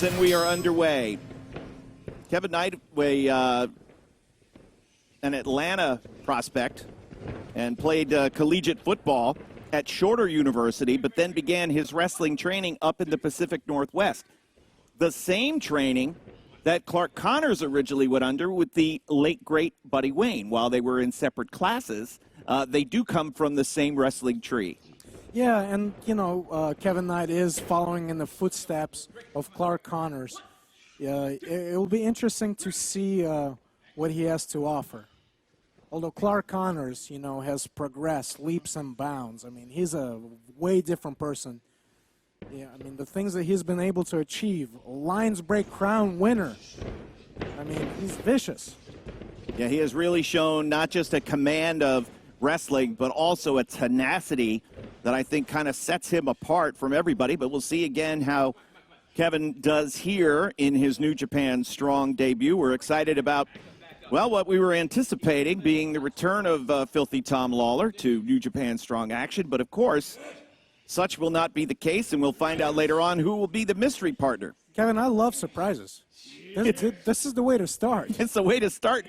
And we are underway. Kevin Knight, an Atlanta prospect, and played collegiate football at Shorter University, but then began his wrestling training up in the Pacific Northwest. The same training that Clark Connors originally went under with the late, great Buddy Wayne. While they were in separate classes, they do come from the same wrestling tree. Yeah, and, Kevin Knight is following in the footsteps of Clark Connors. It will be interesting to see what he has to offer. Although Clark Connors, has progressed leaps and bounds. I mean, he's a way different person. Yeah, I mean, the things that he's been able to achieve, Lions Break Crown winner. I mean, he's vicious. Yeah, he has really shown not just a command of wrestling, but also a tenacity that I think kind of sets him apart from everybody. But we'll see again how Kevin does here in his New Japan Strong debut. We're excited about, well, what we were anticipating being the return of Filthy Tom Lawler to New Japan Strong action. But, of course, such will not be the case, and we'll find out later on who will be the mystery partner. Kevin, I love surprises. This is the way to start. It's the way to start.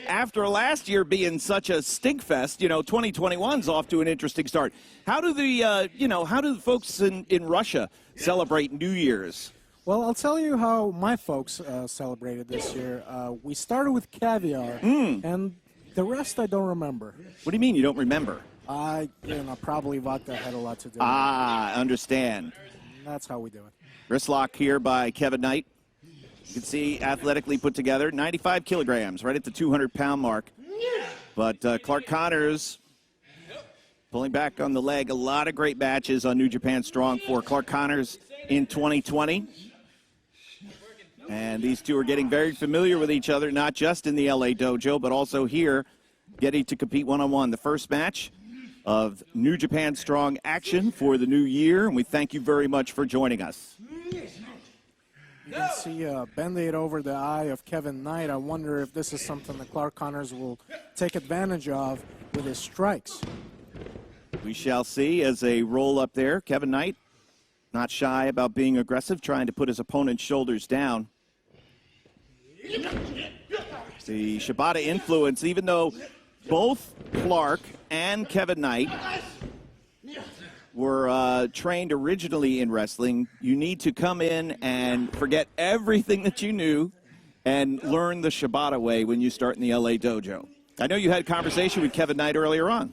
After last year being such a stinkfest, 2021's off to an interesting start. How do the folks in Russia celebrate New Year's? Well, I'll tell you how my folks celebrated this year. We started with caviar, and the rest I don't remember. What do you mean you don't remember? Probably vodka had a lot to do with it. I understand. That's how we do it. Wrist lock here by Kevin Knight. You can see athletically put together, 95 kilograms, right at the 200-pound mark. But Clark Connors pulling back on the leg. A lot of great matches on New Japan Strong for Clark Connors in 2020. And these two are getting very familiar with each other, not just in the LA dojo, but also here, getting to compete one-on-one. The first match of New Japan Strong action for the new year, and we thank you very much for joining us. You can see a Band-Aid over the eye of Kevin Knight. I wonder if this is something that Clark Connors will take advantage of with his strikes. We shall see as a roll up there. Kevin Knight, not shy about being aggressive, trying to put his opponent's shoulders down. The Shibata influence, even though both Clark and Kevin Knight were trained originally in wrestling, you need to come in and forget everything that you knew and learn the Shibata way when you start in the LA dojo. I know you had a conversation with Kevin Knight earlier on.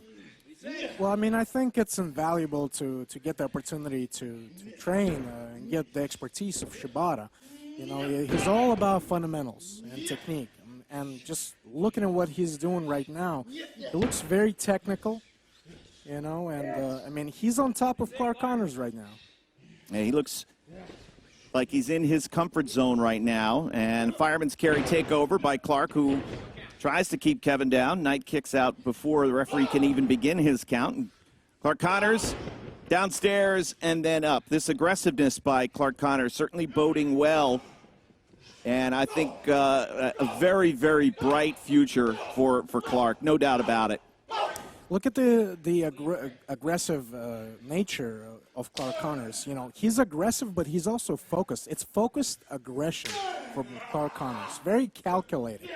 Well, I mean, I think it's invaluable to get the opportunity to train and get the expertise of Shibata. He's all about fundamentals and technique. And just looking at what he's doing right now, it looks very technical. I mean, he's on top of Clark Connors right now. Yeah, he looks like he's in his comfort zone right now. And fireman's carry takeover by Clark, who tries to keep Kevin down. Knight kicks out before the referee can even begin his count. And Clark Connors downstairs and then up. This aggressiveness by Clark Connors certainly boding well. And I think a very, very bright future for Clark, no doubt about it. Look at the aggressive nature of Clark Connors. He's aggressive, but he's also focused. It's focused aggression from Clark Connors. Very calculated.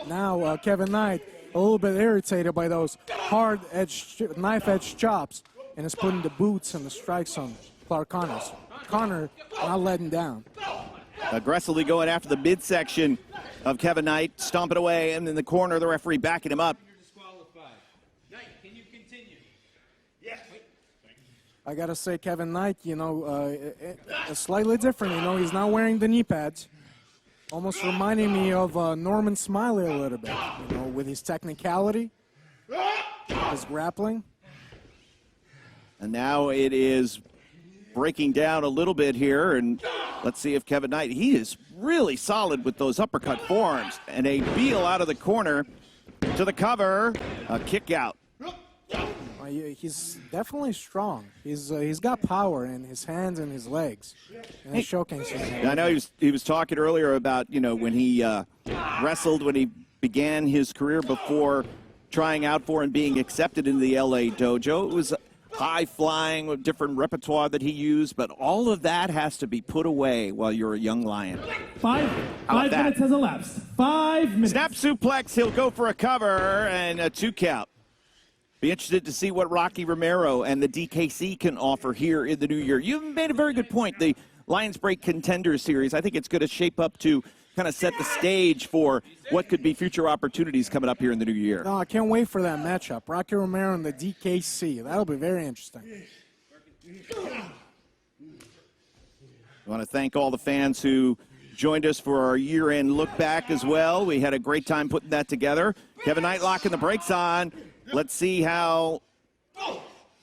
Now, Kevin Knight, a little bit irritated by those hard-edged, knife-edged chops, and is putting the boots and the strikes on Clark Connors. Connor not letting down. Aggressively going after the midsection of Kevin Knight, stomping away, and in the corner, the referee backing him up. I got to say, Kevin Knight, is slightly different. He's not wearing the knee pads. Almost reminding me of Norman Smiley a little bit, with his technicality, his grappling. And now it is breaking down a little bit here, and let's see if Kevin Knight, he is really solid with those uppercut forearms. And a Beal out of the corner to the cover, a kick out. He's definitely strong. He's got power in his hands and his legs. And he's showcasing. I know he was talking earlier about when he wrestled, when he began his career before trying out for and being accepted in the LA dojo. It was high-flying with different repertoire that he used, but all of that has to be put away while you're a young lion. Five minutes has elapsed. 5 minutes. Snap suplex, he'll go for a cover and a 2 count. Be interested to see what Rocky Romero and the DKC can offer here in the new year. You made a very good point. The Lions Break Contender Series, I think it's going to shape up to kind of set the stage for what could be future opportunities coming up here in the new year. No, I can't wait for that matchup. Rocky Romero and the DKC. That'll be very interesting. I want to thank all the fans who joined us for our year-end look back as well. We had a great time putting that together. Kevin Knight locking the brakes on. Let's see how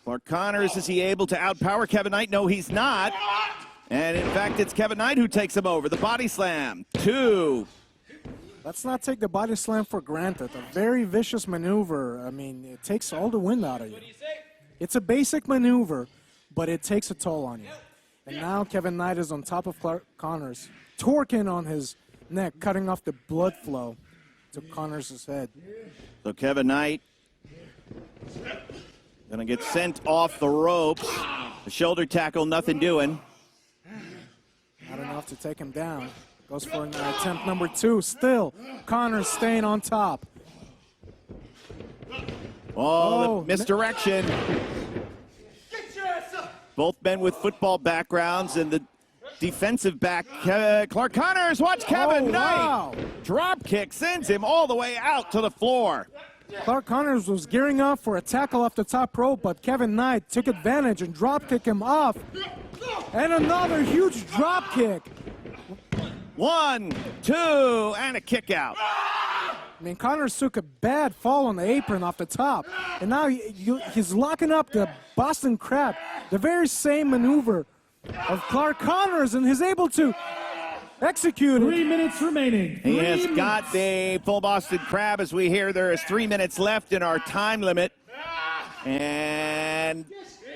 Clark Connors, is he able to outpower Kevin Knight? No, he's not. And in fact, it's Kevin Knight who takes him over. The body slam. 2. Let's not take the body slam for granted. A very vicious maneuver. I mean, it takes all the wind out of you. It's a basic maneuver, but it takes a toll on you. And now Kevin Knight is on top of Clark Connors, torquing on his neck, cutting off the blood flow to Connors' head. So Kevin Knight going to get sent off the ropes. The shoulder tackle, nothing doing. Not enough to take him down. Goes for an attempt number 2. Still, Connors staying on top. Oh, the misdirection. Both men with football backgrounds and the defensive back, Clark Connors. Watch Kevin Knight. Wow. Drop kick sends him all the way out to the floor. Clark Connors was gearing up for a tackle off the top rope, but Kevin Knight took advantage and drop kicked him off. And another huge drop kick. 1, 2, and a kick out. I mean, Connors took a bad fall on the apron off the top. And now he's locking up the Boston Crab, the very same maneuver of Clark Connors, and he's able to execute it. 3 minutes remaining. He has got the full Boston Crab. As we hear, there is 3 minutes left in our time limit. And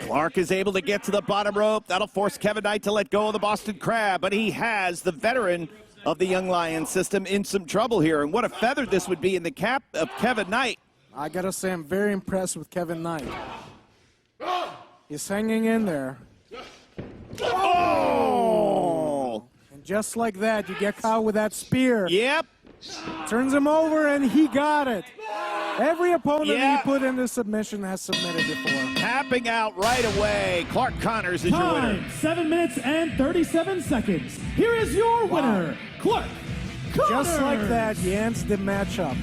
Clark is able to get to the bottom rope. That'll force Kevin Knight to let go of the Boston Crab, but he has the veteran of the Young Lions system in some trouble here. And what a feather this would be in the cap of Kevin Knight. I gotta say, I'm very impressed with Kevin Knight. He's hanging in there. Oh! And just like that, you get caught with that spear. Yep. Turns him over, and he got it. Every opponent Yeah. he put in the submission has submitted before. Tapping out right away. Clark Connors is your winner. Time, 7 minutes and 37 seconds. Here is your winner, Clark Connors. Just like that, he ends the matchup.